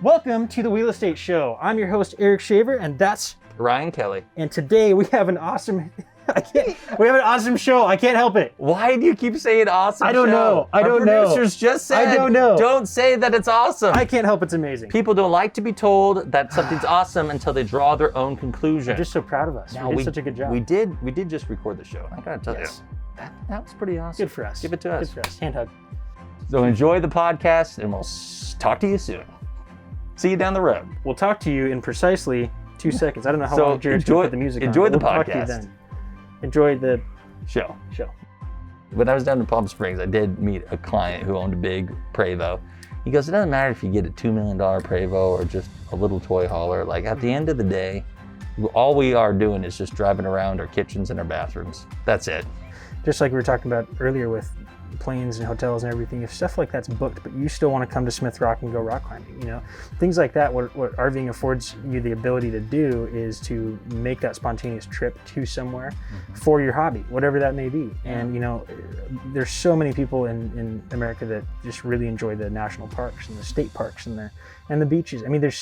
Welcome to the Wheel Estate Show. I'm your host, Eric Shaver, and that's Ryan Kelly. And today we have an awesome show. I can't help it. Why do you keep saying awesome? I don't know. Our producers just said, I don't know. Don't say that it's awesome. I can't help it's amazing. People don't like to be told that something's awesome until they draw their own conclusion. I'm just so proud of us. Now, we did such a good job. We did just record the show. I gotta tell you, that was pretty awesome. Good for us. Give it to us. Good for us. Hand hug. So enjoy the podcast, and we'll talk to you soon. See you down the road. We'll talk to you in precisely 2 seconds. I don't know how long Jared's going to put the music on. Enjoy the We'll talk to you podcast. then. Enjoy the Show. show. When I was down in Palm Springs, I did meet a client who owned a big Prevost. He goes, it doesn't matter if you get a $2 million Prevost or just a little toy hauler. Like, at the end of the day, all we are doing is just driving around our kitchens and our bathrooms. That's it. Just like we were talking about earlier with planes and hotels and everything, if stuff like that's booked, but you still want to come to Smith Rock and go rock climbing, things like that, what RVing affords you the ability to do is to make that spontaneous trip to somewhere for your hobby, whatever that may be. And there's so many people in America that just really enjoy the national parks and the state parks and the beaches. I mean, there's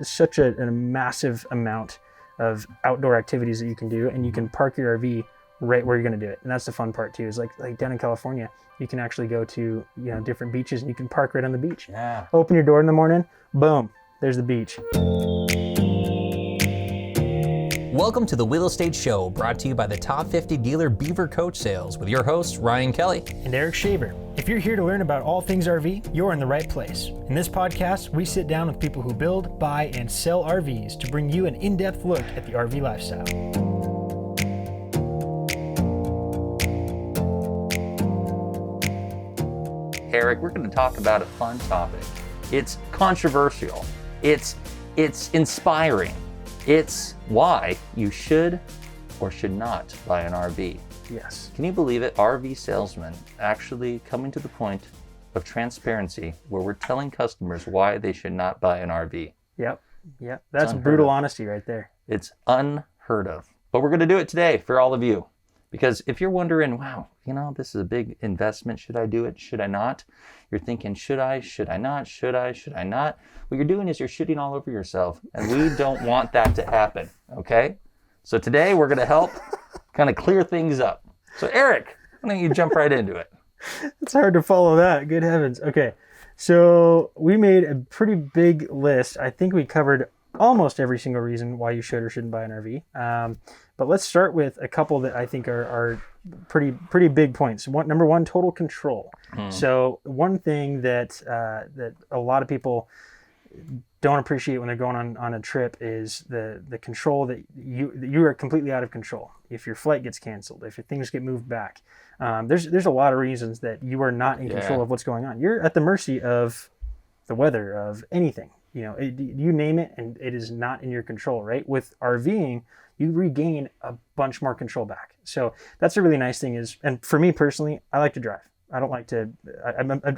such a massive amount of outdoor activities that you can do, and you can park your RV right where you're going to do it. And that's the fun part too, is like down in California, you can actually go to different beaches and you can park right on the beach. Yeah. Open your door in the morning, boom, there's the beach. Welcome to the Wheel Estate Show, brought to you by the top 50 dealer Beaver Coach Sales with your hosts, Ryan Kelly and Eric Shaver. If you're here to learn about all things RV, you're in the right place. In this podcast, we sit down with people who build, buy, and sell RVs to bring you an in-depth look at the RV lifestyle. Eric, we're going to talk about a fun topic. It's controversial. It's inspiring. It's why you should or should not buy an RV. Yes. Can you believe it? RV salesmen actually coming to the point of transparency where we're telling customers why they should not buy an RV. Yep. That's brutal honesty right there. It's unheard of. But we're going to do it today for all of you. Because if you're wondering, wow, this is a big investment. Should I do it? Should I not? You're thinking, should I? Should I not? Should I? Should I not? What you're doing is you're shooting all over yourself. And we don't want that to happen. Okay? So today we're going to help kind of clear things up. So Eric, why don't you jump right into it? It's hard to follow that. Good heavens. Okay. So we made a pretty big list. I think we covered almost every single reason why you should or shouldn't buy an RV. But let's start with a couple that I think are pretty big points. Number one, total control. So one thing that a lot of people don't appreciate when they're going on a trip is the control that you are completely out of control. If your flight gets canceled, if your things get moved back, there's a lot of reasons that you are not in control of what's going on. You're at the mercy of the weather, of anything. You name it, and it is not in your control, right? With RVing, you regain a bunch more control back. So that's a really nice thing and for me personally, I like to drive. I don't like to,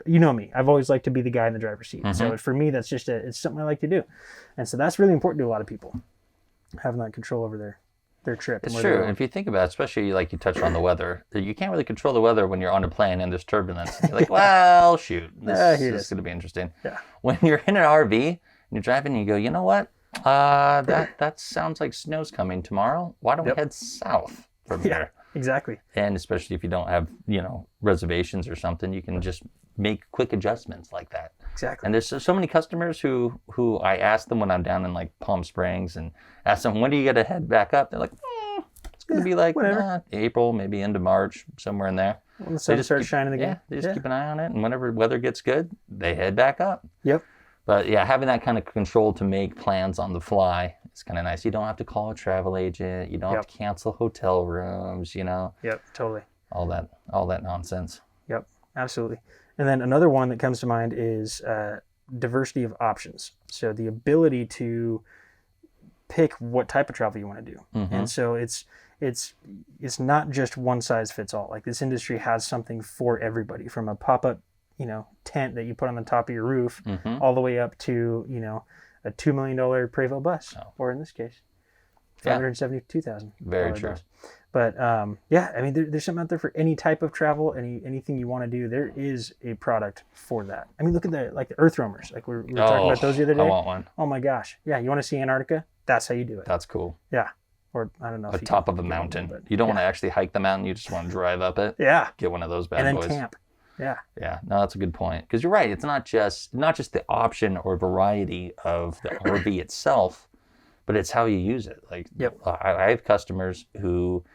you know me, I've always liked to be the guy in the driver's seat. So for me, that's just it's something I like to do. And so that's really important to a lot of people, having that control over their trip. It's true. And if you think about it, especially like you touched on the weather, you can't really control the weather when you're on a plane and there's turbulence. You're like, well, shoot, this is going to be interesting. Yeah. When you're in an RV and you're driving and you go, you know what? That sounds like snow's coming tomorrow. Why don't we head south from here? Exactly. And especially if you don't have, reservations or something, you can just make quick adjustments like that. Exactly. And there's so many customers who I ask them when I'm down in like Palm Springs and ask them, when do you get to head back up? They're like, it's going to be like April, maybe into March, somewhere in there. When the sun starts shining again. Yeah, they just keep an eye on it. And whenever weather gets good, they head back up. Yep. But yeah, having that kind of control to make plans on the fly is kind of nice. You don't have to call a travel agent. You don't have to cancel hotel rooms, Yep, totally. All that nonsense. Yep, absolutely. And then another one that comes to mind is diversity of options. So the ability to pick what type of travel you want to do. And so it's not just one size fits all. Like, this industry has something for everybody, from a pop-up tent that you put on the top of your roof, all the way up to, a $2 million Prevost bus, or in this case, $572,000. Very true. Bus. But yeah, I mean, there's something out there for any type of travel, anything you want to do. There is a product for that. I mean, look at the earth roamers. Like we were talking about those the other day. I want one. Oh my gosh. Yeah, you want to see Antarctica? That's how you do it. That's cool. Yeah. Or I don't know. On top of a mountain. But, you don't want to actually hike the mountain. You just want to drive up it. Yeah. Get one of those bad and boys. then camp. Yeah. Yeah. No, that's a good point. Because you're right. It's not just the option or variety of the RV itself, but it's how you use it. Like, yep. I have customers who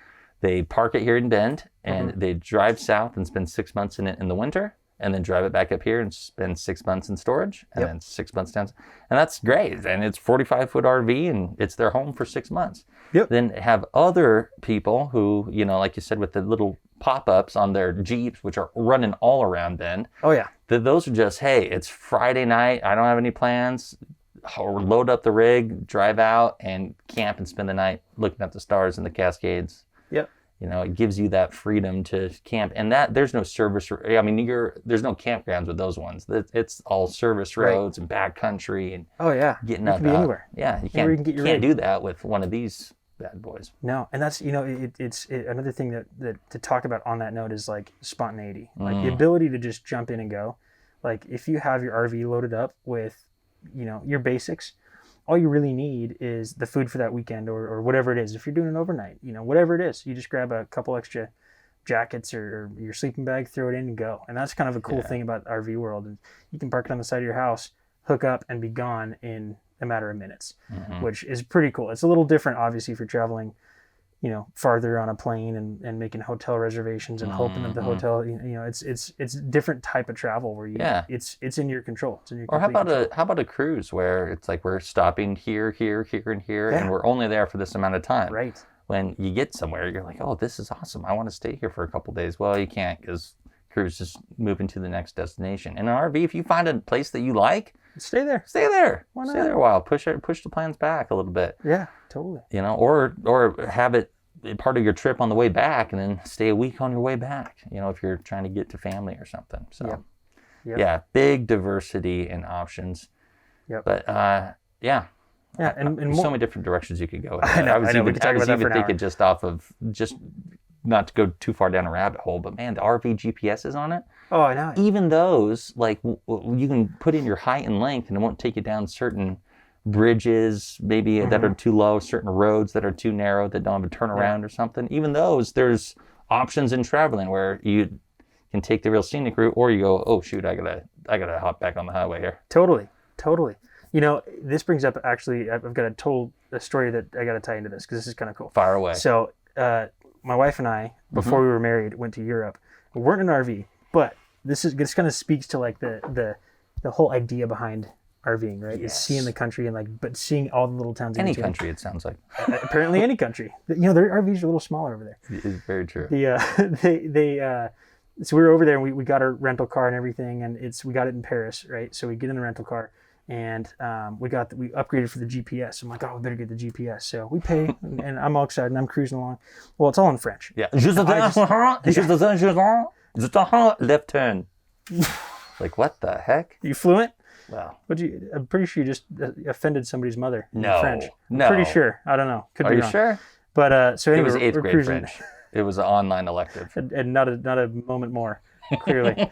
they park it here in Bend and they drive south and spend 6 months in it in the winter, and then drive it back up here and spend 6 months in storage, and then 6 months down. And that's great. And it's 45-foot RV and it's their home for 6 months. Yep. Then have other people who, like you said, with the little pop-ups on their Jeeps, which are running all around Bend. Oh yeah. Those are just, hey, it's Friday night. I don't have any plans. Or load up the rig, drive out, and camp and spend the night looking at the stars and the Cascades. Yep. It gives you that freedom to camp, and that there's no service. I mean, there's no campgrounds with those ones. It's all service roads and backcountry and oh yeah, getting it up can be anywhere. Yeah, you can't do that with one of these bad boys. No, and that's it's another thing that to talk about on that note is like spontaneity, like the ability to just jump in and go. Like if you have your RV loaded up with your basics, all you really need is the food for that weekend or whatever it is. If you're doing an overnight, whatever it is, you just grab a couple extra jackets or your sleeping bag, throw it in and go. And that's kind of a cool thing about the RV world. And you can park it on the side of your house, hook up and be gone in a matter of minutes, which is pretty cool. It's a little different, obviously, if you're traveling, farther on a plane and making hotel reservations and hoping that the hotel, it's different type of travel where it's in your control. It's in your or how control. about a cruise where it's like we're stopping here, and here, and we're only there for this amount of time. Right. When you get somewhere, you're like, oh, this is awesome. I want to stay here for a couple days. Well, you can't because cruise is moving to the next destination. In an RV, if you find a place that you like, stay there. Stay there. Why not? Stay there a while. Push the plans back a little bit. Yeah, totally. Or have it part of your trip on the way back and then stay a week on your way back, if you're trying to get to family or something. So, yeah, big diversity and options. Yep. But, yeah, and there's so many different directions you could go. I was even thinking just off of, just not to go too far down a rabbit hole, but man, the RV GPS is on it. Oh, I know. Even those, like, you can put in your height and length and it won't take you down certain bridges maybe that are too low, certain roads that are too narrow that don't have a turnaround or something. Even those, there's options in traveling where you can take the real scenic route, or you go, oh shoot, I gotta hop back on the highway here. Totally. This brings up, actually, I've got a story that I got to tie into this because this is kind of cool. Fire away. So my wife and I, before we were married, went to Europe. We weren't in an RV, but this kind of speaks to like the whole idea behind RVing, right? Yes. Is seeing the country and but seeing all the little towns. Any country, it sounds like. Apparently, any country. Their RVs are a little smaller over there. It is very true. So we were over there and we got our rental car and everything, and we got it in Paris, right? So we get in the rental car and we upgraded for the GPS. I'm like, oh, we better get the GPS. So we pay, and I'm all excited and I'm cruising along. Well, it's all in French. Yeah. Left turn. Like, what the heck? You fluent? Wow. I'm pretty sure you just offended somebody's mother in French. I'm No. pretty sure. I don't know. Could Are be you wrong. sure? But so anyway, It was 8th we're grade cruising. French. It was an online elective. and not a moment more, clearly.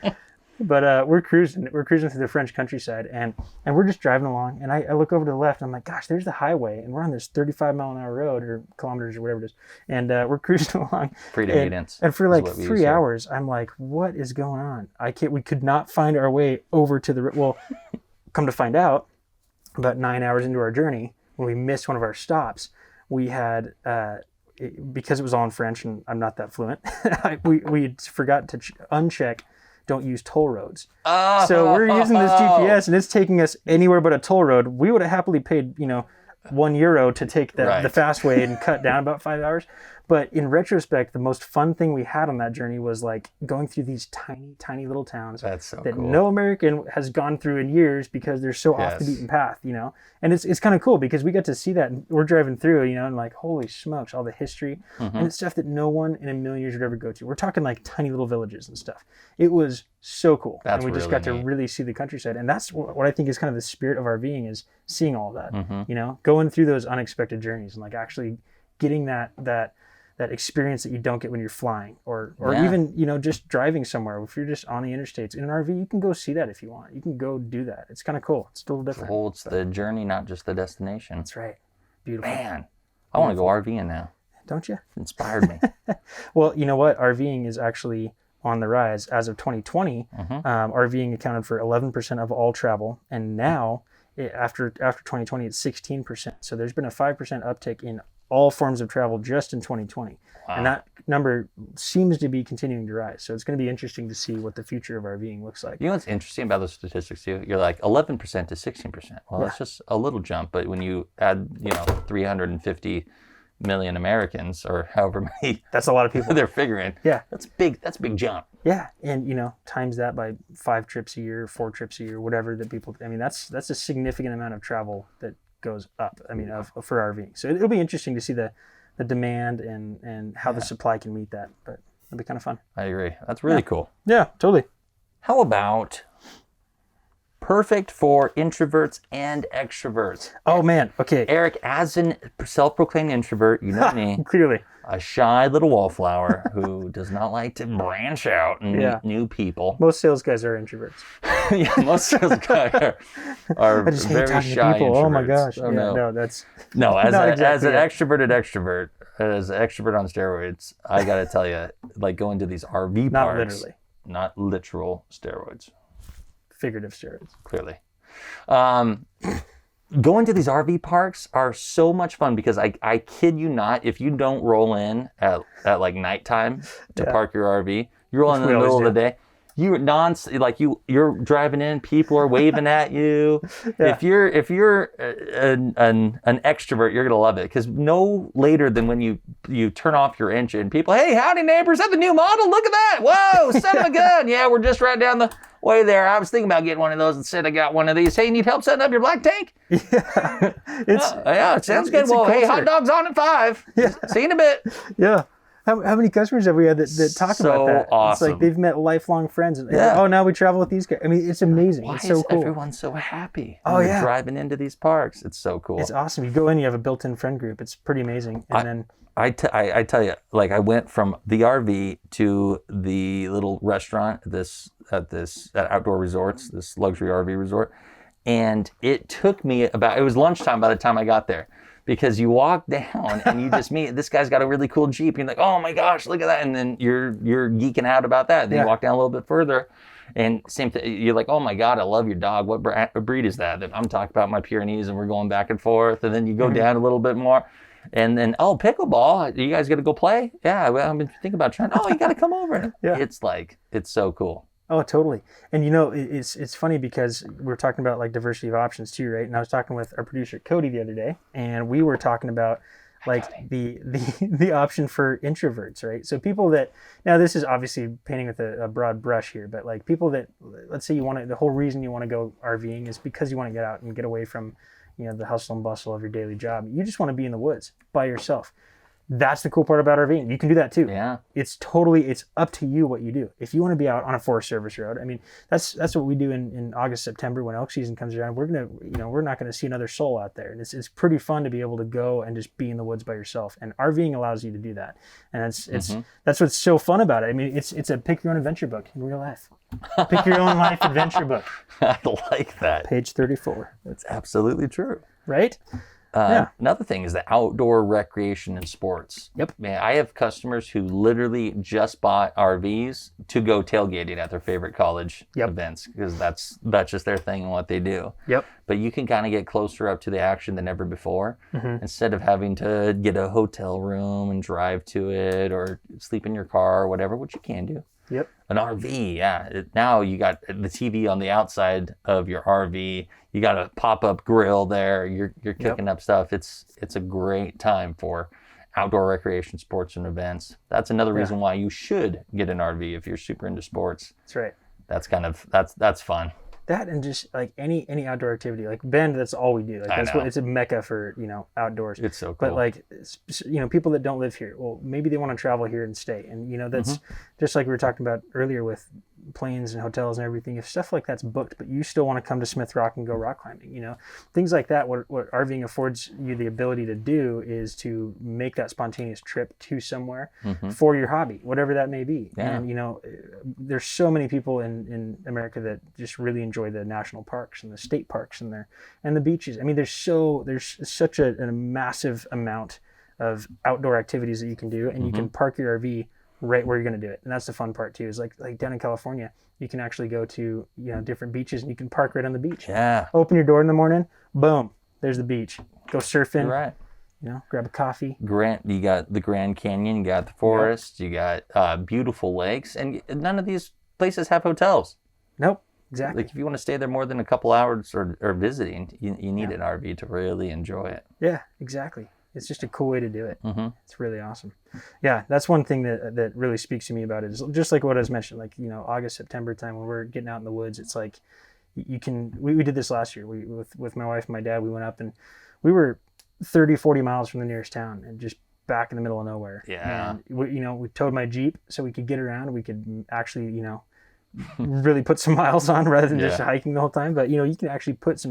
But we're cruising through the French countryside, and we're just driving along, and I look over to the left, and I'm like, gosh, there's the highway, and we're on this 35-mile-an-hour road, or kilometers, or whatever it is, and we're cruising along. Freedom units. And for like 3 hours, I'm like, what is going on? We could not find our way over to the, well, come to find out, about 9 hours into our journey, when we missed one of our stops, we had, because it was all in French, and I'm not that fluent, we forgot to uncheck don't use toll roads. So we're using this GPS and it's taking us anywhere but a toll road. We would have happily paid, €1 to take the fast way and cut down about 5 hours. But in retrospect, the most fun thing we had on that journey was like going through these tiny, tiny little towns that cool. No American has gone through in years because they're so off the beaten path, And it's kind of cool because we got to see that, and we're driving through, and like, holy smokes, all the history. And it's stuff that no one in a million years would ever go to. We're talking like tiny little villages and stuff. It was so cool. And we just got to really see the countryside. And that's what I think is kind of the spirit of RVing, is seeing all that, going through those unexpected journeys and like actually getting that that experience that you don't get when you're flying or Yeah. even, you know, just driving somewhere. If you're just on the interstates in an RV, you can go see that if you want. You can go do that. It's kind of cool. It's a little different. Well, it's the journey, not just the destination. That's right. Beautiful. Man, I want to go RVing now. Don't you? Inspired me. Well, you know what? RVing is actually on the rise. As of 2020, RVing accounted for 11% of all travel. And now, after 2020, it's 16%. So there's been a 5% uptick in all forms of travel just in 2020. Wow. And that number seems to be continuing to rise. So it's going to be interesting to see what the future of RVing looks like. You know what's interesting about those statistics too? You're like 11% to 16%. Well, that's just a little jump, but when you add, 350 million Americans or however many That's a lot of people. they're figuring, Yeah. that's big. That's a big jump. Yeah. And, times that by 5 trips a year, 4 trips a year, whatever that people, that's a significant amount of travel that goes up, for RVing. So it'll be interesting to see the demand and how the supply can meet that, but it'll be kind of fun. I agree. That's really cool. Yeah, totally. How about perfect for introverts and extroverts? Oh man. Okay. Eric, as an self-proclaimed introvert, you know me, Clearly. a shy little wallflower who does not like to branch out and meet new people. Most sales guys are introverts. Yeah, most of those guys are I just hate very talking shy to people. Oh my introverts. gosh. Oh, yeah, no. that's No, as Not an exactly it. extroverted extrovert, as an extrovert on steroids, I gotta tell you, like going to these RV not parks, literally. not literal steroids, Figurative steroids. clearly. Going to these RV parks are so much fun because I kid you not, if you don't roll in at like nighttime to park your RV, you roll in the We always middle of the do. day. You're driving in, people are waving at you. Yeah. If you're an extrovert, you're gonna love it because no later than when you turn off your engine, people, hey, howdy neighbors, is that the new model? Look at that! Whoa, son of a gun! Yeah, we're just right down the way there. I was thinking about getting one of those and said I got one of these. Hey, need help setting up your black tank? Yeah. Yeah, it sounds good. it's a Well, hey, culture. hot dogs on at 5. Yeah. See you in a bit. Yeah. How many customers have we had that talk So about that? It's awesome. like they've met lifelong friends. And Yeah. oh, now we travel with these guys. I mean, it's amazing. Why It's so is cool. everyone so happy? Oh, when they're yeah. driving into these parks. It's so cool. It's awesome. You go in, you have a built-in friend group. It's pretty amazing. And then I tell you, like I went from the RV to the little restaurant at outdoor resorts, this luxury RV resort, and it took me it was lunchtime by the time I got there, because you walk down and you just meet this guy's got a really cool Jeep. You're like, oh my gosh, look at that, and then you're geeking out about that. Then you walk down a little bit further, and same thing. You're like, oh my god, I love your dog. What breed is that? And I'm talking about my Pyrenees, and we're going back and forth, and then you go down a little bit more. And then, oh, pickleball, you guys got to go play? Yeah, well, I've been thinking about trying. Oh, you got to come over. Yeah. It's so cool. Oh, totally. And it's funny because we're talking about like diversity of options too, right? And I was talking with our producer Cody the other day, and we were talking about like the option for introverts, right? So people that, now this is obviously painting with a broad brush here, but like people that, let's say the whole reason you want to go RVing is because you want to get out and get away from, the hustle and bustle of your daily job. You just want to be in the woods by yourself. That's the cool part about RVing. You can do that too. Yeah. It's up to you what you do. If you want to be out on a Forest Service road, I mean, that's what we do in August, September when elk season comes around. We're not gonna see another soul out there, and it's pretty fun to be able to go and just be in the woods by yourself. And RVing allows you to do that, and that's what's so fun about it. I mean, it's a pick your own adventure book in real life. Pick your own life adventure book. I like that. Page 34. That's absolutely true. Right? Yeah. Another thing is the outdoor recreation and sports. Yep. Man, I have customers who literally just bought RVs to go tailgating at their favorite college events, because that's just their thing and what they do. Yep. But you can kind of get closer up to the action than ever before. Instead of having to get a hotel room and drive to it or sleep in your car or whatever, which you can do. Yep. An RV, yeah. Now you got the TV on the outside of your RV. You got a pop-up grill there. You're cooking up stuff. It's a great time for outdoor recreation, sports, and events. That's another reason why you should get an RV if you're super into sports. That's right. That's fun. That and just like any outdoor activity, like Bend, that's all we do. Like that's what it's a mecca for, outdoors. It's so cool. But like, people that don't live here, well, maybe they want to travel here and stay. And that's just like we were talking about earlier with planes and hotels and everything, if stuff like that's booked, but you still want to come to Smith Rock and go rock climbing, you know, things like that, what RVing affords you the ability to do is to make that spontaneous trip to somewhere for your hobby, whatever that may be. Yeah. And, you know, there's so many people in America that just really enjoy the national parks and the state parks and the beaches. I mean, there's such a massive amount of outdoor activities that you can do, and you can park your RV right where you're going to do it. And that's the fun part too, is like down in California, you can actually go to, you know, different beaches and you can park right on the beach. Yeah. Open your door in the morning, boom, there's the beach. Go surfing. You're right. You know, grab a coffee. You got the Grand Canyon, you got the forest, you got beautiful lakes, and none of these places have hotels. Nope, exactly. Like if you want to stay there more than a couple hours or visiting, you need an RV to really enjoy it. Yeah, exactly. It's just a cool way to do it. It's really awesome. Yeah, that's one thing that really speaks to me about it, is just like what I was mentioning, like, you know, August, September time when we're getting out in the woods, it's like you can, we did this last year. With my wife and my dad, we went up and we were 30, 40 miles from the nearest town and just back in the middle of nowhere. Yeah. And we towed my Jeep so we could get around. We could actually, you know, really put some miles on rather than just hiking the whole time. But, you know, you can actually put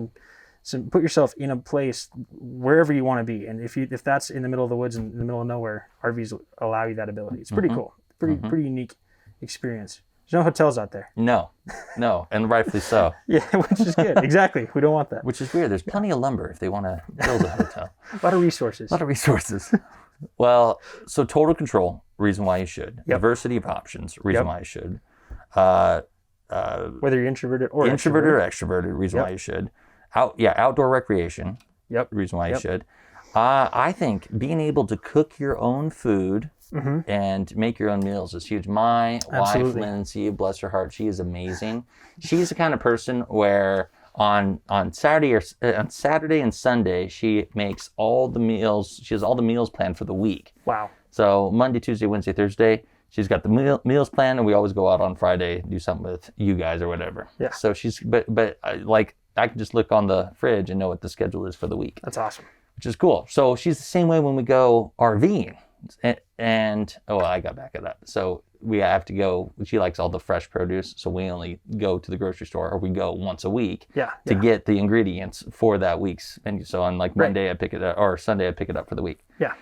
yourself in a place wherever you want to be. And if that's in the middle of the woods and in the middle of nowhere, RVs allow you that ability. It's pretty cool. Pretty unique experience. There's no hotels out there. No, and rightfully so. Yeah, which is good. Exactly. We don't want that. Which is weird. There's plenty of lumber if they want to build a hotel. A lot of resources. Well, so total control, reason why you should. Yep. Diversity of options, reason why you should. Whether you're introverted or extroverted, reason why you should. Outdoor recreation. Yep. Reason why you should. I think being able to cook your own food and make your own meals is huge. My wife, Lindsay, bless her heart, she is amazing. She's the kind of person where on Saturday and Sunday, she makes all the meals. She has all the meals planned for the week. Wow. So Monday, Tuesday, Wednesday, Thursday, she's got the meals planned, and we always go out on Friday, do something with you guys or whatever. Yeah. So but I can just look on the fridge and know what the schedule is for the week. That's awesome. Which is cool. So she's the same way when we go RVing. And I got back at that. So we have to go, she likes all the fresh produce, so we only go to the grocery store, or we go once a week to get the ingredients for that week's menu. So on like Monday I pick it up, or Sunday I pick it up for the week. Yeah.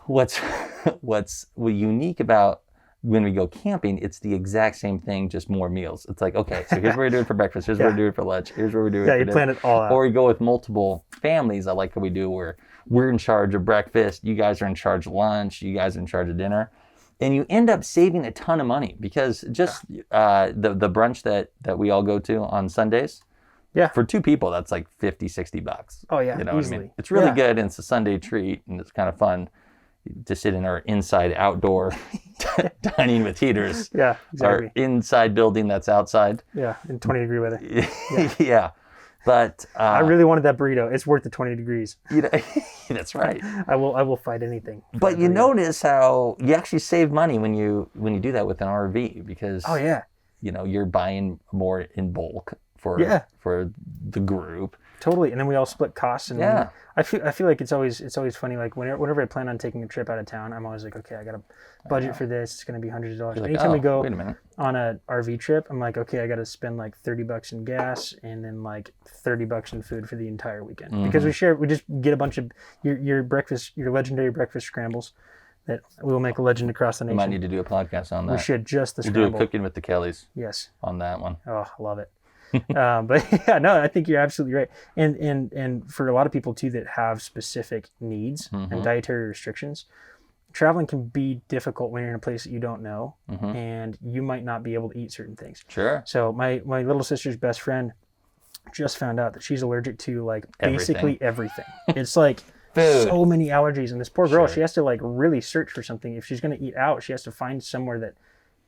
What's unique about when we go camping, it's the exact same thing, just more meals. It's like, okay, so here's what we're doing for breakfast, here's what we're doing for lunch, here's what we're doing for dinner. You plan it all out. Or we go with multiple families. I like what we do where we're in charge of breakfast, you guys are in charge of lunch, you guys are in charge of dinner. And you end up saving a ton of money, because just the brunch that we all go to on Sundays, for two people, that's like $50-$60. Oh yeah, you know easily. what I mean? It's really good, and it's a Sunday treat, and it's kind of fun to sit in our inside outdoor dining with heaters. Yeah, exactly. Our inside building that's outside. Yeah, in 20-degree weather. Yeah. But I really wanted that burrito. It's worth the 20 degrees. You know, that's right. I will fight anything. But you notice how you actually save money when you do that with an RV, because you know, you're buying more in bulk for the group. Totally. And then we all split costs. And I feel like it's always funny. Like whenever I plan on taking a trip out of town, I'm always like, okay, I got to budget for this. It's going to be hundreds of dollars. Like, anytime we go on an RV trip, I'm like, okay, I got to spend like $30 in gas and then like $30 in food for the entire weekend, because we just get a bunch of your legendary breakfast scrambles that we will make a legend across the nation. We might need to do a podcast on that. We should, just the we'll scramble. Do a cooking with the Kellys. Yes. On that one. Oh, I love it. But yeah, no, I think you're absolutely right. And for a lot of people too that have specific needs and dietary restrictions, traveling can be difficult when you're in a place that you don't know, and you might not be able to eat certain things. Sure. So my little sister's best friend just found out that she's allergic to like basically everything. It's like so many allergies, and this poor girl, she has to like really search for something. If she's going to eat out, she has to find somewhere that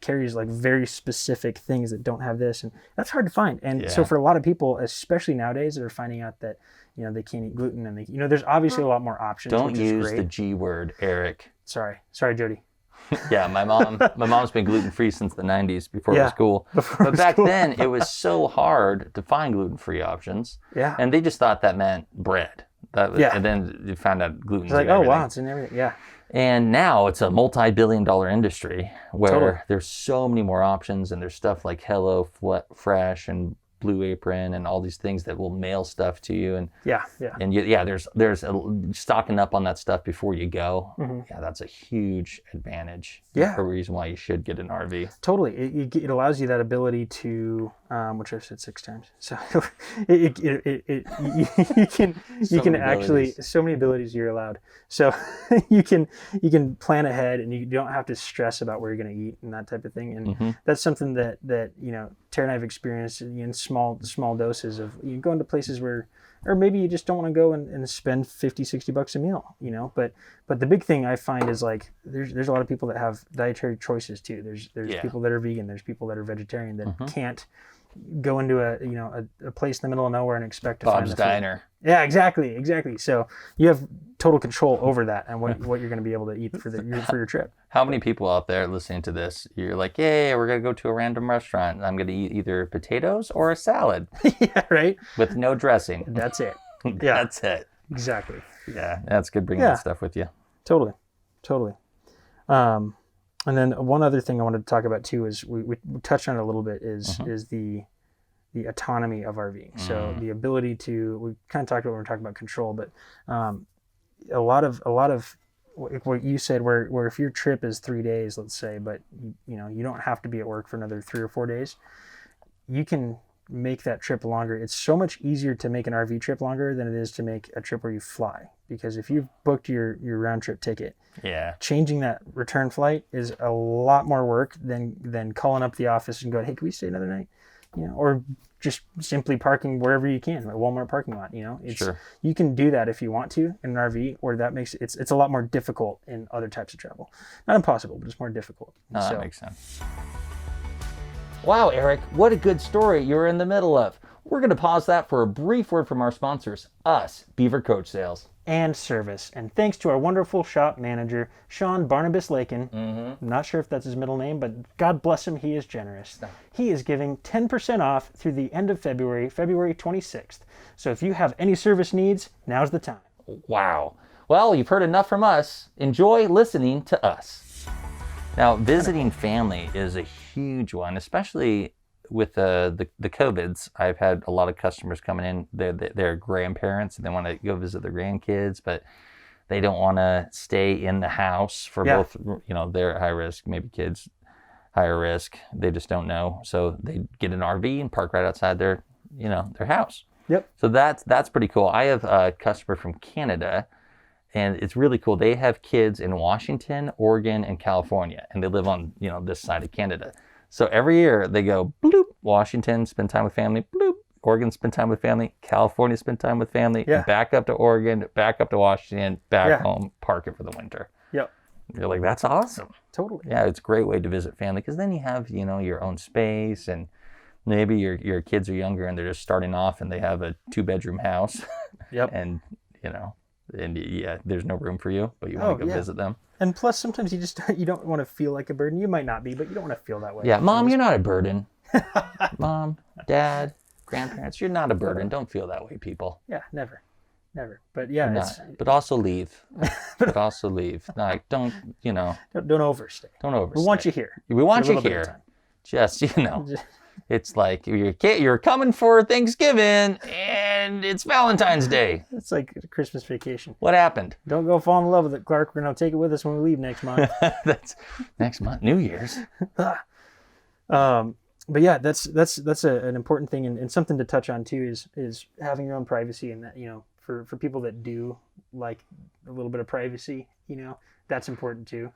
carries like very specific things that don't have this, and that's hard to find. And so for a lot of people, especially nowadays, they're finding out that, you know, they can't eat gluten, and there's obviously a lot more options. Don't use the G word, Eric. Sorry, Jody. Yeah, my mom's been gluten-free since the 90s, before it was cool. But back then, it was so hard to find gluten-free options. Yeah. And they just thought that meant bread. And then you found out gluten's It's like, in oh everything. wow, it's in everything. Yeah. And now it's a multi-billion-dollar industry where Totally. there's so many more options, and there's stuff like Hello Fresh and Blue Apron and all these things that will mail stuff to you. And Yeah. there's stocking up on that stuff before you go. Mm-hmm. Yeah, that's a huge advantage. Yeah. A reason why you should get an RV. Totally. It allows you that ability to, which I've said 6 times. So you can actually, so many abilities you're allowed. So you can plan ahead, and you don't have to stress about where you're going to eat and that type of thing. And that's something that Tara and I have experienced in small doses of going to places where, or maybe you just don't want to go and spend $50-$60 a meal, but the big thing I find is like there's a lot of people that have dietary choices too. There's people that are vegan, there's people that are vegetarian that can't go into a place in the middle of nowhere and expect to find Bob's the food. Diner. Yeah, exactly. So you have total control over that and what you're going to be able to eat for your trip. How many people out there listening to this, you're like, yeah, we're going to go to a random restaurant. I'm going to eat either potatoes or a salad. Yeah, right? With no dressing. That's it. Yeah. That's it. Exactly. Yeah, that's good bringing that stuff with you. Totally. And then one other thing I wanted to talk about too is we touched on it a little bit is the autonomy of RVing. So the ability to, we kind of talked about when we were talking about control, but a lot of what you said, where if your trip is 3 days, let's say, but you don't have to be at work for another 3 or 4 days, you can make that trip longer. It's so much easier to make an RV trip longer than it is to make a trip where you fly, because if you've booked your round trip ticket, changing that return flight is a lot more work than calling up the office and going, hey, can we stay another night? Or just simply parking wherever you can, a Walmart parking lot. You can do that if you want to in an RV, or that makes it's a lot more difficult in other types of travel. Not impossible, but it's more difficult. No, that makes sense. Wow, Eric, what a good story you're in the middle of. We're going to pause that for a brief word from our sponsors, us, Beaver Coach Sales and Service. And thanks to our wonderful shop manager, Sean Barnabas Lakin. I'm not sure if that's his middle name, but God bless him, he is generous. He is giving 10% off through the end of February 26th. So if you have any service needs, now's the time. Wow. Well, you've heard enough from us. Enjoy listening to us. Now, visiting family is a huge one, especially with the COVIDs. I've had a lot of customers coming in. They're grandparents and they want to go visit their grandkids, but they don't want to stay in the house for both. They're high risk, maybe kids higher risk. They just don't know, so they get an RV and park right outside their house. Yep. So that's pretty cool. I have a customer from Canada. And it's really cool. They have kids in Washington, Oregon, and California, and they live on, this side of Canada. So every year they go, bloop, Washington, spend time with family, bloop, Oregon, spend time with family, California, spend time with family, back up to Oregon, back up to Washington, back home, park it for the winter. Yep. You're like, that's awesome. Totally. Yeah, it's a great way to visit family, because then you have, your own space, and maybe your kids are younger and they're just starting off and they have a 2-bedroom house. Yep. And, and there's no room for you, but you want to go visit them. And plus, sometimes you don't want to feel like a burden. You might not be, but you don't want to feel that way. Yeah, Mom, you're not a burden. Mom, Dad, grandparents, you're not a burden. Don't feel that way, people. Yeah, never. But yeah, but also leave. Like, don't overstay. Don't overstay. We want you here. We want you here. Just it's like you're coming for Thanksgiving and it's Valentine's Day. It's like a Christmas vacation. What happened? Don't go fall in love with it, Clark. We're going to take it with us when we leave next month. That's next month, New Year's. But yeah, that's an important thing, and something to touch on too is having your own privacy, and that, for people that do like a little bit of privacy, that's important too.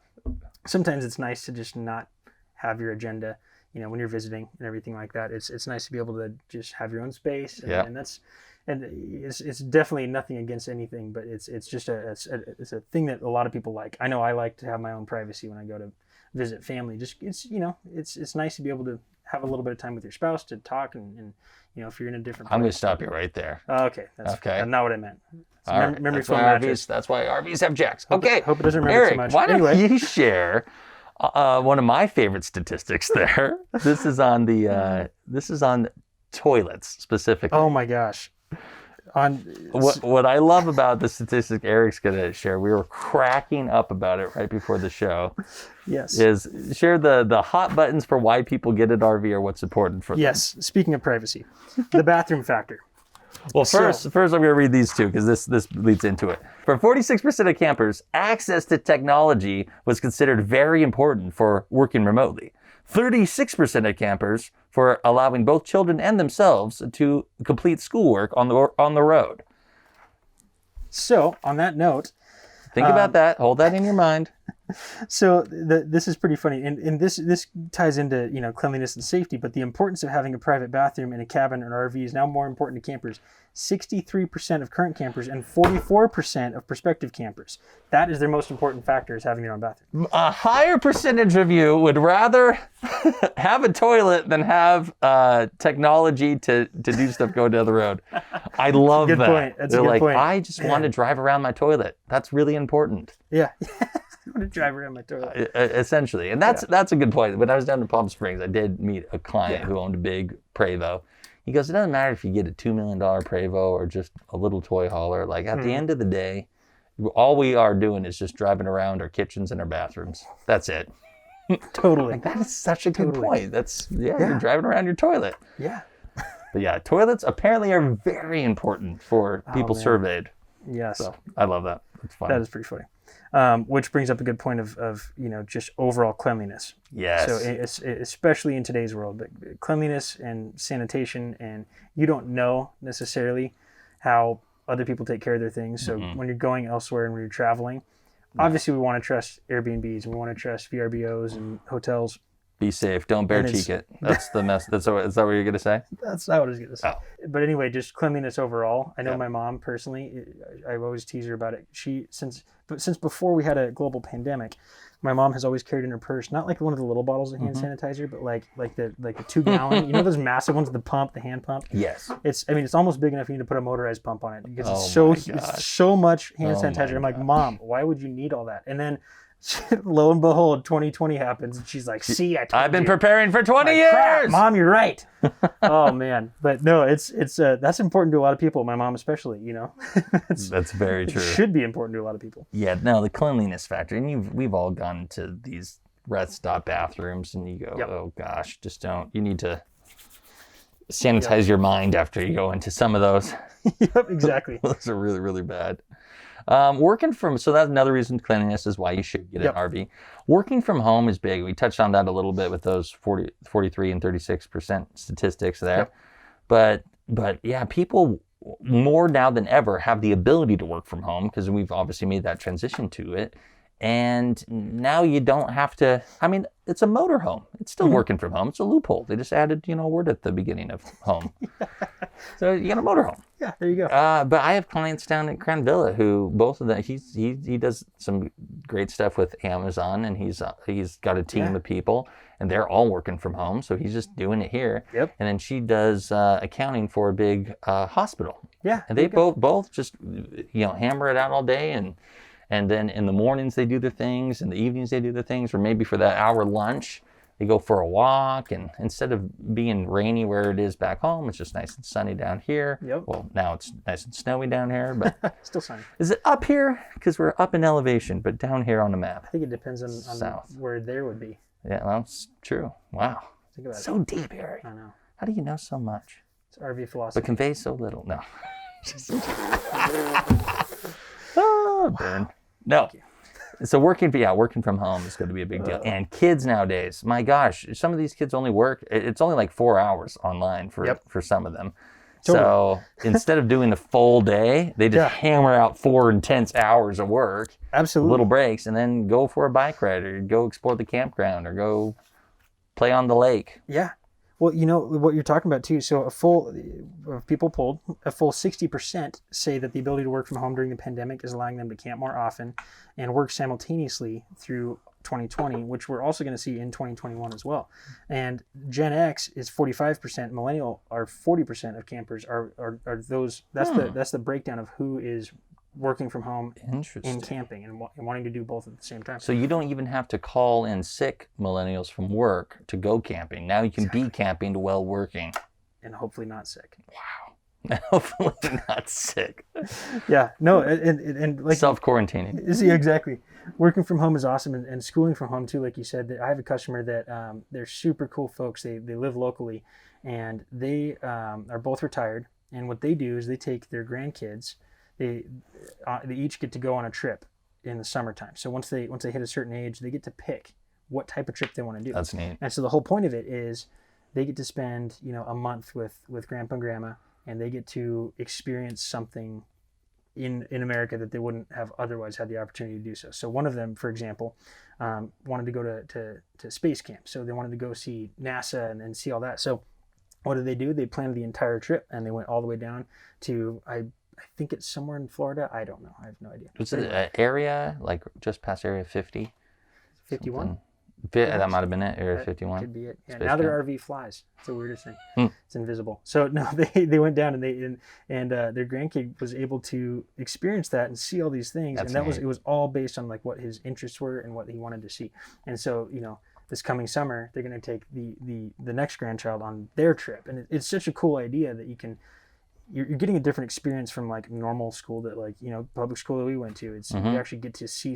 Sometimes it's nice to just not have your agenda, when you're visiting and everything like that. It's nice to be able to just have your own space, and it's definitely nothing against anything, but it's just it's a thing that a lot of people like. I know I like to have my own privacy when I go to visit family. Just it's nice to be able to have a little bit of time with your spouse to talk, and if you're in a different place. I'm going to stop you right there. Oh, okay. That's not what I meant. Memory foam mattress. That's why RVs have jacks. Okay. Hope it doesn't remember Eric, too much. Why don't you share one of my favorite statistics there? This is on toilets specifically. Oh my gosh. What I love about the statistic Eric's going to share, we were cracking up about it right before the show. Yes. Is share the hot buttons for why people get an RV or what's important for them. Yes. Speaking of privacy, the bathroom factor. Well, first I'm going to read these two because this leads into it. For 46% of campers, access to technology was considered very important for working remotely. 36% of campers for allowing both children and themselves to complete schoolwork on the road. So, on that note, think about that. Hold that in your mind. So this is pretty funny, and this ties into cleanliness and safety. But the importance of having a private bathroom in a cabin or RV is now more important to campers. 63% of current campers and 44% of prospective campers. That is their most important factor, is having their own bathroom. A higher percentage of you would rather have a toilet than have technology to do stuff going down the road. I love that. Good point. That's They're a good like, point. I just want to drive around my toilet. That's really important. Yeah. I want to drive around my toilet. Essentially. And that's a good point. When I was down in Palm Springs, I did meet a client who owned a big Prevost. He goes, it doesn't matter if you get a $2 million Prevost or just a little toy hauler. Like at the end of the day, all we are doing is just driving around our kitchens and our bathrooms. That's it. Totally. Like, that is such a good point. You're driving around your toilet. Yeah. But yeah, toilets apparently are very important for people surveyed. Yes. So I love that. It's fun. That is pretty funny. Which brings up a good point of just overall cleanliness. Yes. So especially in today's world, but cleanliness and sanitation, and you don't know necessarily how other people take care of their things. So when you're going elsewhere and when you're traveling, obviously we want to trust Airbnbs, we want to trust VRBOs and hotels. Be safe. Don't bear cheek it. That's the mess. Is that what you're going to say? That's not what I was going to say. Oh. But anyway, just cleanliness overall. I know my mom personally, I always tease her about it. Since before we had a global pandemic, my mom has always carried in her purse, not like one of the little bottles of hand sanitizer, but like the 2-gallon, those massive ones, the hand pump. Yes. It's almost big enough for you to put a motorized pump on it because it's so much hand sanitizer. I'm like, Mom, why would you need all that? And then lo and behold, 2020 happens, and she's like, "See, I've been preparing for 20 years." Crap, Mom, you're right. Oh man, but no, it's that's important to a lot of people. My mom especially, That's very true. It should be important to a lot of people. Yeah, no, the cleanliness factor, and we've all gone to these rest stop bathrooms, and you go, oh gosh, just don't. You need to sanitize your mind after you go into some of those. Yep, exactly. Those are really, really bad. So that's another reason cleanliness is why you should get an RV. Working from home is big. We touched on that a little bit with those 43 and 36% statistics there. But yeah, people more now than ever have the ability to work from home because we've obviously made that transition to it. And now you don't have to, it's a motorhome. It's still working from home. It's a loophole. They just added, a word at the beginning of home. So you got a motorhome. Yeah, there you go. But I have clients down at Cranvilla who both of them, he does some great stuff with Amazon, and he's got a team of people, and they're all working from home. So he's just doing it here. Yep. And then she does accounting for a big hospital. Yeah. And they both just, hammer it out all day, and then in the mornings they do their things, in the evenings they do their things, or maybe for that hour lunch, they go for a walk. And instead of being rainy where it is back home, it's just nice and sunny down here. Yep. Well, now it's nice and snowy down here, but still sunny. Is it up here? Because we're up in elevation, but down here on the map. I think it depends on South. where there would be. Yeah, well, it's true. Wow. Think about So deep, Harry. I know. How do you know so much? It's RV philosophy. But convey so little. No. Oh, burn. No. So working from home is going to be a big deal. And kids nowadays, my gosh, some of these kids only work, it's only like 4 hours online for some of them. Totally. So instead of doing the full day, they just hammer out 4 intense hours of work. Absolutely. Little breaks, and then go for a bike ride or go explore the campground or go play on the lake. Yeah. Well, what you're talking about too. So people polled, a full 60% say that the ability to work from home during the pandemic is allowing them to camp more often and work simultaneously through 2020, which we're also going to see in 2021 as well. And Gen X is 45%, millennial are 40% of campers are those. That's the breakdown of who is working from home and camping and wanting to do both at the same time. So you don't even have to call in sick millennials from work to go camping. Now you can be camping while working. And hopefully not sick. Wow. Hopefully not sick. Yeah, no, and like Self-quarantining. see, exactly. Working from home is awesome, and schooling from home too. Like you said, that I have a customer that they're super cool folks. They live locally, and they are both retired. And what they do is they take their grandkids. They each get to go on a trip in the summertime. So once they hit a certain age, they get to pick what type of trip they want to do. That's neat. And so the whole point of it is they get to spend a month with grandpa and grandma, and they get to experience something in America that they wouldn't have otherwise had the opportunity to do so. So one of them, for example, wanted to go to space camp. So they wanted to go see NASA and see all that. So what did they do? They planned the entire trip, and they went all the way down to, I think it's somewhere in Florida. I don't know. I have no idea. Was it an area, like just past Area 50? 51? That might have been it, Area 51. Could be it. Yeah, Space now their camp. RV flies. It's the weirdest thing. It's invisible. So no, they went down, and their grandkid was able to experience that and see all these things. That's and neat. it was all based on like what his interests were and what he wanted to see. And so this coming summer they're going to take the next grandchild on their trip, and it's such a cool idea that you're getting a different experience from like normal school that public school that we went to. It's you actually get to see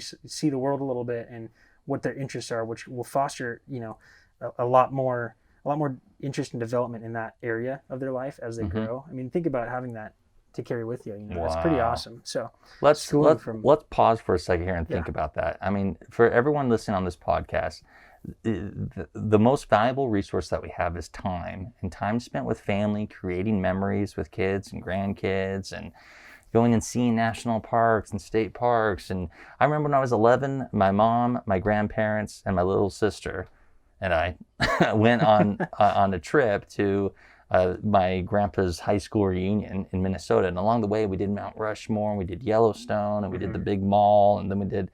the world a little bit and what their interests are, which will foster a lot more interest and development in that area of their life as they grow. I mean, think about having that to carry with you. It's pretty awesome. So let's pause for a second here and think about that. I mean, for everyone listening on this podcast, the most valuable resource that we have is time, and time spent with family, creating memories with kids and grandkids, and going and seeing national parks and state parks. And I remember when I was 11, my mom, my grandparents, and my little sister and I went on a trip to my grandpa's high school reunion in Minnesota. And along the way, we did Mount Rushmore, and we did Yellowstone, and we did the big mall, and then we did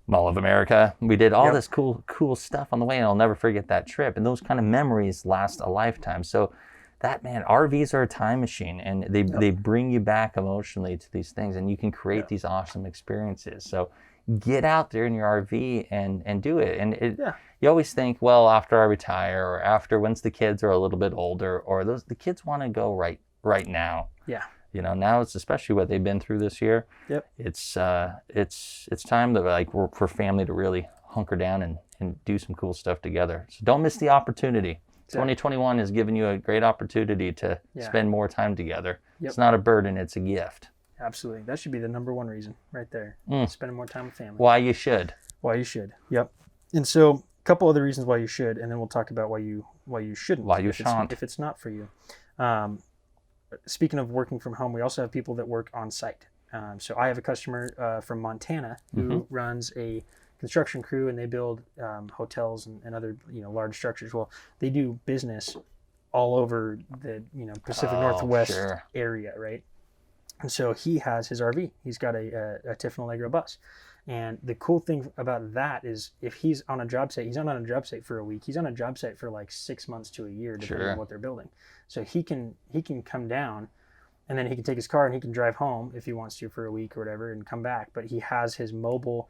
Mall of America. We did all this cool stuff on the way, and I'll never forget that trip. And those kind of memories last a lifetime. So RVs are a time machine, and they bring you back emotionally to these things, and you can create these awesome experiences. So get out there in your RV and do it. And you always think, well, after I retire, or after once the kids are a little bit older, or the kids want to go right now. Yeah. Now it's especially what they've been through this year. Yep. It's time to for family to really hunker down and do some cool stuff together. So don't miss the opportunity. 2021 has given you a great opportunity to spend more time together. It's not a burden, it's a gift. Absolutely. That should be the number one reason right there. Spending more time with family. Why you should. Yep. And so a couple other reasons why you should, and then we'll talk about why you shouldn't. Why you shan't. If it's not for you. Speaking of working from home, we also have people that work on site. So I have a customer from Montana who runs a construction crew, and they build hotels and other large structures. Well, they do business all over the Pacific Northwest area, right? And so he has his RV. He's got a Tiffin Allegro bus. And the cool thing about that is if he's on a job site, he's not on a job site for a week. He's on a job site for like 6 months to a year, depending on what they're building. So he can come down, and then he can take his car and he can drive home if he wants to for a week or whatever and come back. But he's got his mobile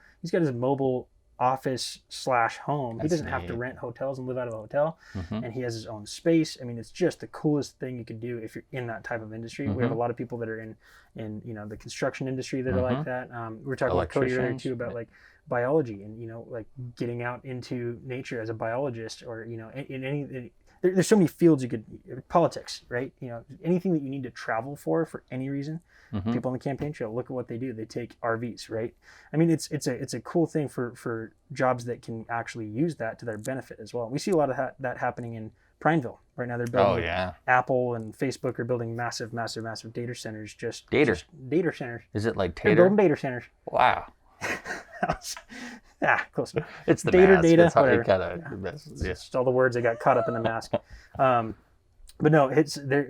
office / home. He doesn't have to rent hotels and live out of a hotel, and he has his own space. I mean, it's just the coolest thing you could do if you're in that type of industry. We have a lot of people that are in the construction industry that are like that. We were talking about Cody earlier too about like biology and like getting out into nature as a biologist, or in any. There's so many fields you could, politics, right? Anything that you need to travel for any reason. People on the campaign trail, look at what they do. They take RVs, right? I mean, it's a cool thing for jobs that can actually use that to their benefit as well. We see a lot of that happening in Prineville right now. They're building Apple and Facebook are building massive data centers. Data centers. Is it like They're building data centers. Wow. Close enough. It's the data, mask. whatever. Just all the words that got caught up in the mask. But no,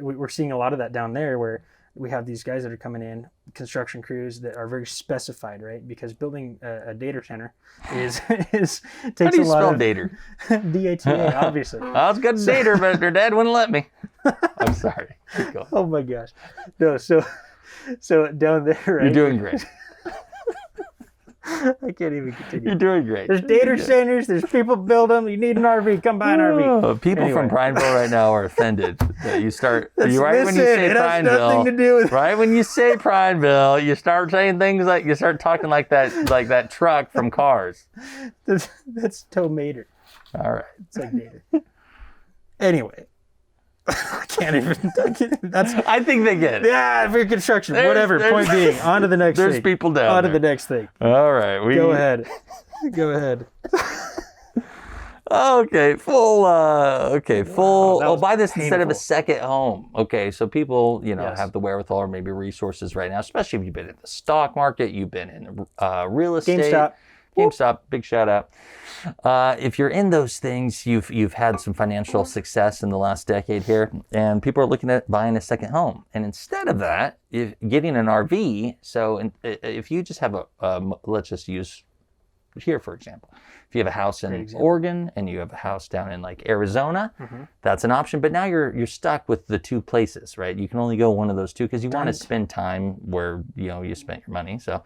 we're seeing a lot of that down there where we have these guys that are coming in, construction crews that are very specified, right? Because building a data center takes How do you a lot spell of data? DATA, obviously. I was good at data, but their dad wouldn't let me. I'm sorry. Keep going. Oh my gosh. No, so down there, right? You're doing great. I can't even continue. You're doing great. There's data centers. There's people build them. You need an RV. Come buy an RV. Oh, people Anyway. from Prineville right now are offended that you start. When you Listen, say it has nothing to Prineville, do with. right when you say Prineville, you start saying things like you start talking like that truck from Cars. That's Toe Mater. All right. It's like data. Anyway. I can't even. I think they get it. Yeah, for construction. Whatever. Point being, on to the next thing. There's people down On to there. the next thing. All right. Go ahead. Go ahead. Okay, full. Full. that was Buy this instead of a painful. second home. Okay, so people, Yes. have the wherewithal or maybe resources right now, especially if you've been in the stock market, you've been in real estate. GameStop, big shout out. If you're in those things, you've had some financial success in the last decade here, and people are looking at buying a second home. And instead of that, getting an RV. So if you just have let's just use here for example, if you have a house in Oregon and you have a house down in like Arizona, that's an option. But now you're stuck with the two places, right? You can only go one of those two because you want to spend time where you spent your money. So.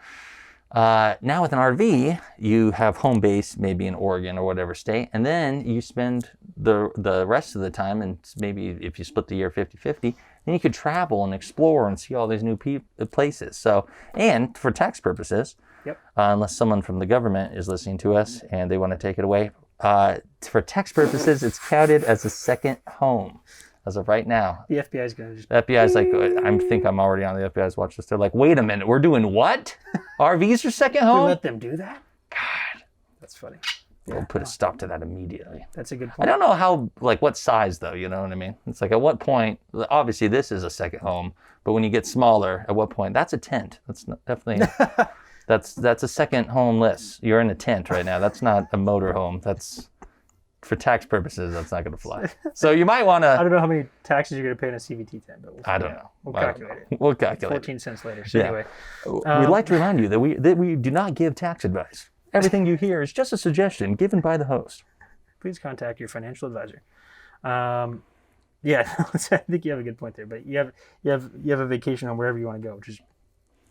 Now with an RV, you have home base maybe in Oregon or whatever state, and then you spend the rest of the time, and maybe if you split the year 50-50, then you could travel and explore and see all these new places. So, and for tax purposes, unless someone from the government is listening to us and they want to take it away, for tax purposes, it's counted as a second home. As of right now. The FBI is going to just... The FBI's like, I think I'm already on the FBI's watch list. They're like, wait a minute, we're doing what? RVs are second We home? let them do that? God. That's funny. We'll put a stop to that immediately. That's a good I point. don't know how, what size though, you know what I mean? It's like at what point, obviously this is a second home, but when you get smaller, at what point, that's a tent. That's definitely, that's a second home list. You're in a tent right now. That's not a motor home. That's... For tax purposes, that's not going to fly. So you might want I to... don't know how many taxes you're going to pay on a CVT tent, but I don't know. We'll calculate it. We'll calculate 14 cents later. So anyway. We'd like to remind you that we do not give tax advice. Everything you hear is just a suggestion given by the host. Please contact your financial advisor. Yeah, I think you have a good point there. But you have a vacation home wherever you want to go, which is,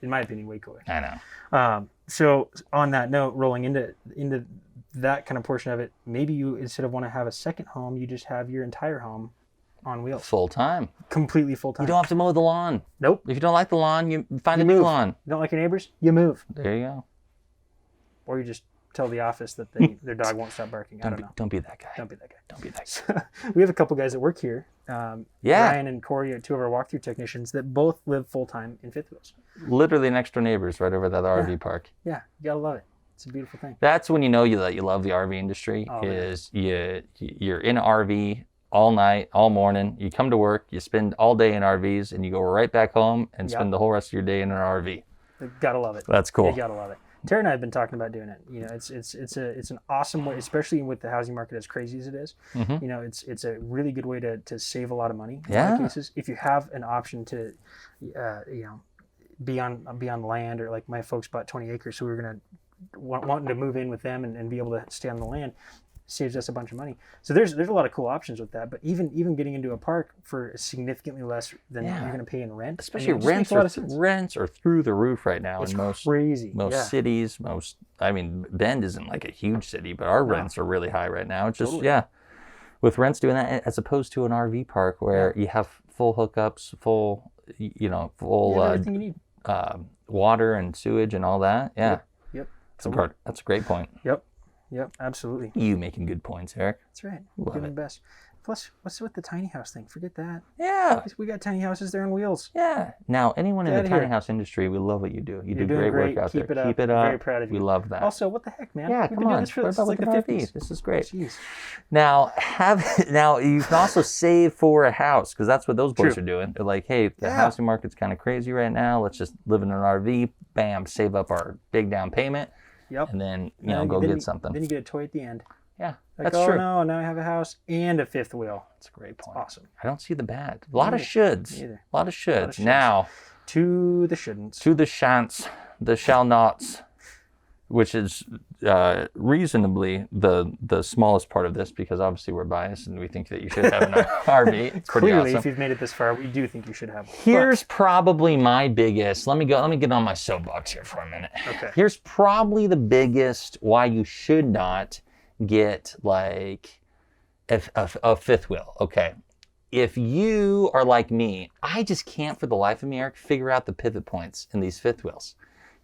in my opinion, way cooler. I know. So on that note, rolling into that kind of portion of it, maybe you, instead of want to have a second home, you just have your entire home on wheels. Full time. Completely full time. You don't have to mow the lawn. Nope. If you don't like the lawn, you find a new move. lawn. You don't like your neighbors? You move. There you go. Or you just tell the office that their dog won't stop barking. I don't know. Don't be that guy. Don't be that guy. Don't be that guy. We have a couple guys that work here. Yeah. Ryan and Corey are two of our walkthrough technicians that both live full time in fifth wheels. Literally next door neighbors right over that RV park. Yeah, you gotta love it. It's a beautiful thing. That's when you know that you love the RV industry. You're in an RV all night, all morning. You come to work, you spend all day in RVs, and you go right back home and spend the whole rest of your day in an RV. You gotta love it. That's cool. You gotta love it. Tara and I have been talking about doing it. You know, it's an awesome way, especially with the housing market as crazy as it is. Mm-hmm. You know, it's a really good way to save a lot of money in a Yeah. lot of cases. If you have an option to, be on land, or like my folks bought 20 acres, so we were gonna wanting to move in with them and be able to stay on the land. Saves us a bunch of money. So there's a lot of cool options with that. But even getting into a park for significantly less than you're going to pay in rent. Especially it just makes a lot of sense. rents are through the roof right now in most crazy. cities. Bend isn't like a huge city, but our rents are really high right now. It's just with rents doing that, as opposed to an RV park where you have full hookups, full everything you need. water and sewage and all that. Yeah. Yep. That's a great point. Yep, absolutely. You making good points, Eric. That's right. Love Doing it. the best. Plus, what's with the tiny house thing? Forget that. Yeah. We got tiny houses there on wheels. Yeah. Now, anyone in Get the outta tiny here. house industry, we love what you do. You You're do doing great work out Keep there. it up. Keep it up. Very proud of you. We love that. Also, what the heck, man? Yeah, We've come been doing on. this for What this about like the with 50s. This is great. Jeez. Now you can also save for a house, because that's what those boys True. are doing. They're like, hey, the housing market's kind of crazy right now. Let's just live in an RV. Bam, save up our big down payment. Yep. And then And go then get you- something. Then you get a toy at the end. Yeah, Like, that's true. no, now I have a house and a fifth wheel. That's a great point. Awesome. I don't see the bad. A lot of shoulds. Neither. A lot of shoulds. shoulds. Now, To the shouldn'ts. to the shan'ts, the shall nots. which is reasonably the smallest part of this, because obviously we're biased and we think that you should have an RV. It's pretty Clearly, awesome. if you've made it this far, we do think you should have one. Here's probably my biggest. Let me get on my soapbox here for a minute. Okay. Here's probably the biggest why you should not get like a fifth wheel. Okay. If you are like me, I just can't for the life of me, Eric, figure out the pivot points in these fifth wheels.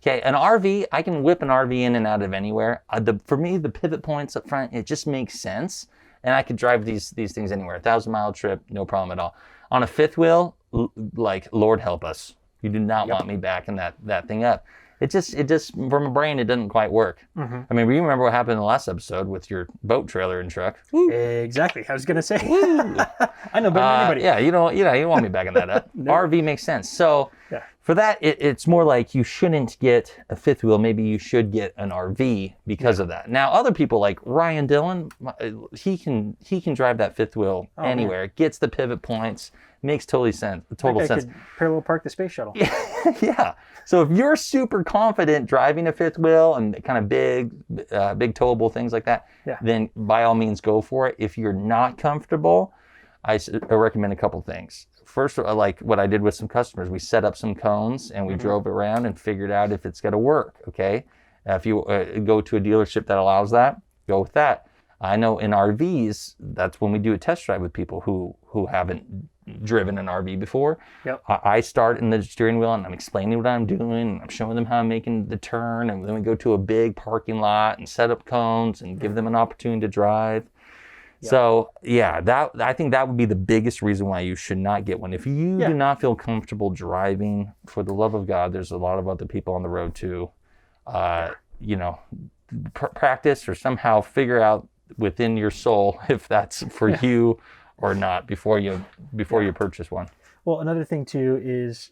Okay, an RV, I can whip an RV in and out of anywhere. For me, the pivot points up front, it just makes sense. And I could drive these things anywhere. 1,000-mile trip, no problem at all. On a fifth wheel, like, Lord help us. You do not want me backing that thing up. It just, from a brain, it doesn't quite work. Mm-hmm. I mean, you remember what happened in the last episode with your boat trailer and truck? Woo. Exactly. I was going to say. I know better than anybody. Yeah, you don't want me backing that up. No. RV makes sense. So for that, it's more like you shouldn't get a fifth wheel. Maybe you should get an RV because of that. Now, other people like Ryan Dillon, he can drive that fifth wheel anywhere. Man. Gets the pivot points. Makes total sense. Could parallel park the space shuttle. Yeah. So if you're super confident driving a fifth wheel and kind of big towable things like that, then by all means go for it. If you're not comfortable, I recommend a couple things. First, like what I did with some customers, we set up some cones and we drove around and figured out if it's going to work. Okay. If you go to a dealership that allows that, go with that. I know in RVs, that's when we do a test drive with people who haven't driven an RV before. Yep. I start in the steering wheel and I'm explaining what I'm doing. And I'm showing them how I'm making the turn. And then we go to a big parking lot and set up cones and give them an opportunity to drive. Yep. So I think that would be the biggest reason why you should not get one. If you do not feel comfortable driving, for the love of God, there's a lot of other people on the road too. Practice or somehow figure out within your soul if that's for you or not before you purchase one. Well, another thing too is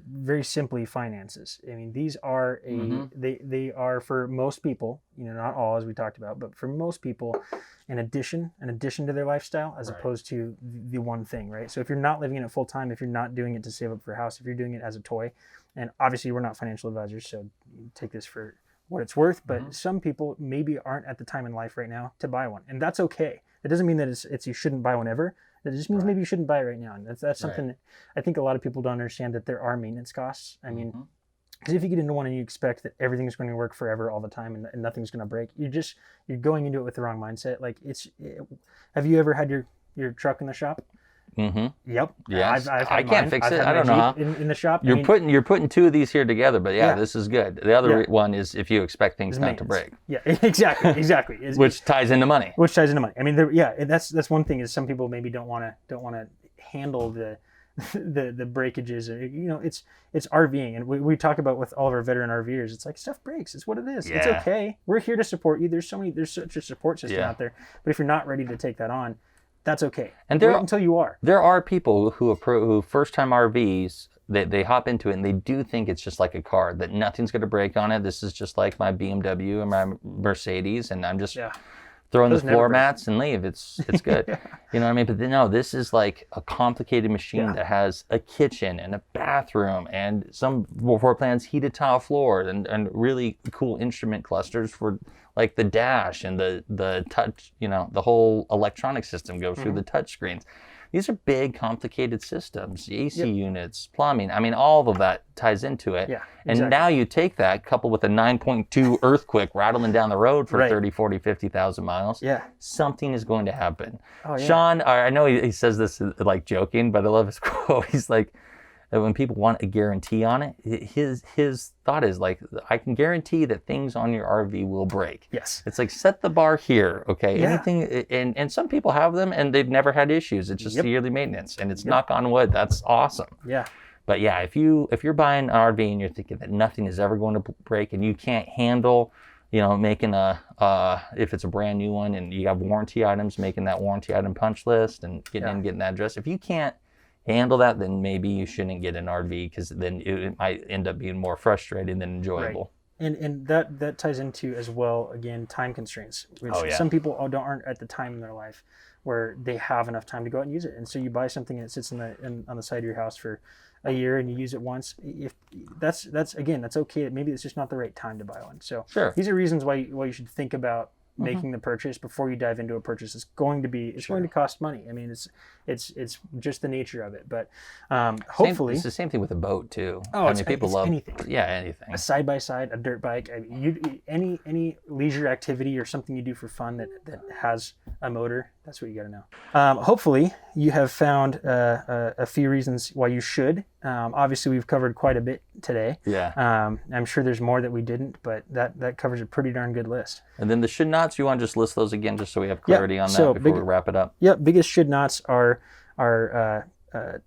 very simply finances. I mean, these are they are for most people, not all as we talked about, but for most people, an addition to their lifestyle as opposed to the one thing, right? So if you're not living in it full time, if you're not doing it to save up for a house, if you're doing it as a toy, and obviously we're not financial advisors, so take this for what it's worth, but some people maybe aren't at the time in life right now to buy one, and that's okay. It doesn't mean that it's you shouldn't buy one ever. It just means maybe you shouldn't buy it right now, and that's something that I think a lot of people don't understand, that there are maintenance costs. I mean, because if you get into one and you expect that everything's going to work forever all the time and nothing's going to break, you're going into it with the wrong mindset. Like have you ever had your truck in the shop? Mm-hmm. Yep. Yeah. I can't mine. fix I've it. had I don't know how. in the shop. You're putting two of these here together, but this is good. The other one is if you expect things not to break. Yeah, exactly. Which ties into money. I mean, that's one thing, is some people maybe don't want to handle the breakages. It's RVing, and we talk about with all of our veteran RVers. It's like, stuff breaks. It's what it is. Yeah. It's okay. We're here to support you. There's such a support system out there. But if you're not ready to take that on, that's okay. And wait until you are. There are people who first-time RVs, they hop into it and they do think it's just like a car, that nothing's going to break on it. This is just like my BMW and my Mercedes, and I'm just throwing the floor mats and leave. It's good. You know what I mean? But no, this is like a complicated machine that has a kitchen and a bathroom and some floor plans, heated tile floors, and really cool instrument clusters for like the dash and the touch, the whole electronic system goes through the touch screens. These are big, complicated systems, AC units, plumbing. I mean, all of that ties into it. Yeah, and now you take that, coupled with a 9.2 earthquake rattling down the road for 30, 40, 50,000 miles. Yeah. Something is going to happen. Oh, yeah. Sean, I know he says this like joking, but I love his quote. He's like, when people want a guarantee on it, his thought is like, I can guarantee that things on your RV will break. Yes. It's like, set the bar here, okay? Yeah. Anything, and some people have them and they've never had issues. It's just yearly maintenance, and it's knock on wood. That's awesome. Yeah. But yeah, if you're buying an RV and you're thinking that nothing is ever going to break and you can't handle, making if it's a brand new one and you have warranty items, making that warranty item punch list and getting that address. If you can't handle that, then maybe you shouldn't get an RV, because then it might end up being more frustrating than enjoyable. Right. And that ties into as well, again, time constraints, which some people aren't at the time in their life where they have enough time to go out and use it. And so you buy something and it sits on the side of your house for a year and you use it once, if that's okay. Maybe it's just not the right time to buy one. So Sure. these are reasons why you should think about making the purchase before you dive into a purchase. It's going to cost money. I mean, it's just the nature of it. But hopefully, it's the same thing with a boat too. Oh, people love anything. Yeah, anything. A side by side, a dirt bike. I mean, any leisure activity or something you do for fun that has a motor. That's what you got to know. Hopefully, you have found a few reasons why you should. Obviously, we've covered quite a bit today. Yeah. I'm sure there's more that we didn't, but that covers a pretty darn good list. And then the should nots, you want to just list those again just so we have clarity on that before we wrap it up? Yep, biggest should nots are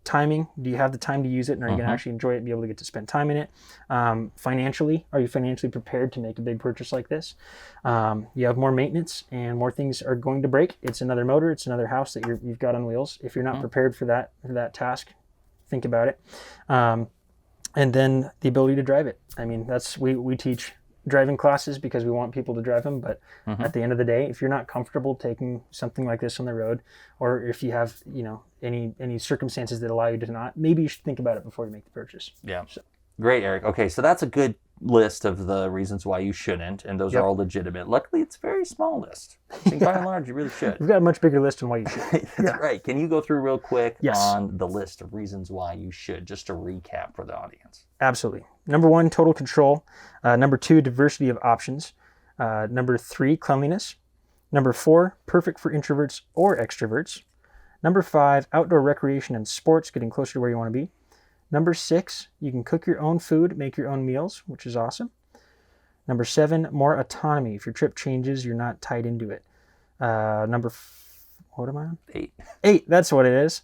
timing. Do you have the time to use it, and are you going to actually enjoy it and be able to get to spend time in it? Financially, are you financially prepared to make a big purchase like this? You have more maintenance and more things are going to break. It's another motor. It's another house that you've got on wheels. If you're not prepared for that task, think about it. And then the ability to drive it. I mean, we teach driving classes because we want people to drive them, but at the end of the day, if you're not comfortable taking something like this on the road, or if you have any circumstances that allow you to not, maybe you should think about it before you make the purchase. Yeah. So. Great, Eric. Okay, so that's a good list of the reasons why you shouldn't, and those are all legitimate. Luckily, it's a very small list. I think by and large, you really should. We've got a much bigger list on why you should. That's right. Can you go through real quick Yes. on the list of reasons why you should, just to recap for the audience? Absolutely. Number 1, total control. Number 2, diversity of options. Number 3, cleanliness. Number 4, perfect for introverts or extroverts. Number 5, outdoor recreation and sports, getting closer to where you want to be. Number 6, you can cook your own food, make your own meals, which is awesome. Number 7, more autonomy. If your trip changes, you're not tied into it. What am I on? 8, that's what it is.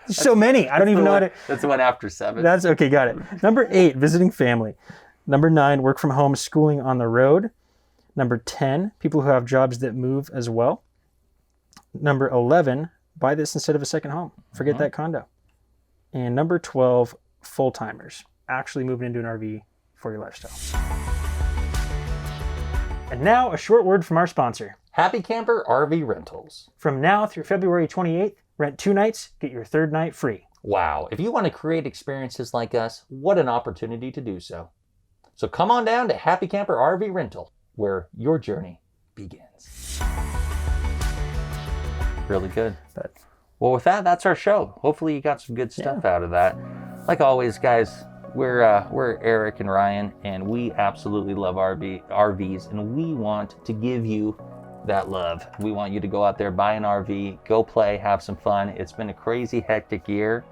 So many. I don't even know how to. That's the one after 7. That's okay. Got it. Number 8, visiting family. Number 9, work from home, schooling on the road. Number 10, people who have jobs that move as well. Number 11, buy this instead of a second home. Forget that condo. And number 12, full-timers. Actually moving into an RV for your lifestyle. And now a short word from our sponsor. Happy Camper RV Rentals. From now through February 28th, rent 2 nights, get your 3rd night free. Wow, if you want to create experiences like us, what an opportunity to do so. So come on down to Happy Camper RV Rental, where your journey begins. Really good. Well, with that, that's our show. Hopefully you got some good stuff out of that. Like always, guys, we're Eric and Ryan, and we absolutely love RVs, and we want to give you that love. We want you to go out there, buy an RV, go play, have some fun. It's been a crazy, hectic year.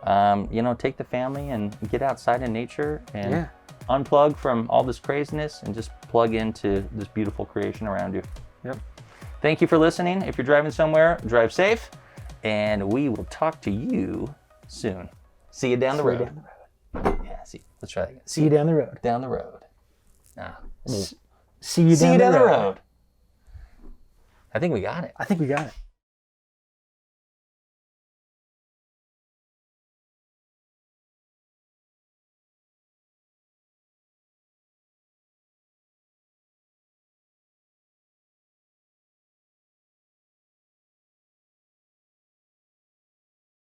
Take the family and get outside in nature and unplug from all this craziness and just plug into this beautiful creation around you. Yep. Thank you for listening. If you're driving somewhere, drive safe, and we will talk to you soon. See you down the road. Yeah, let's try that again. See you down the road. Down the road. See you down the road. I think we got it.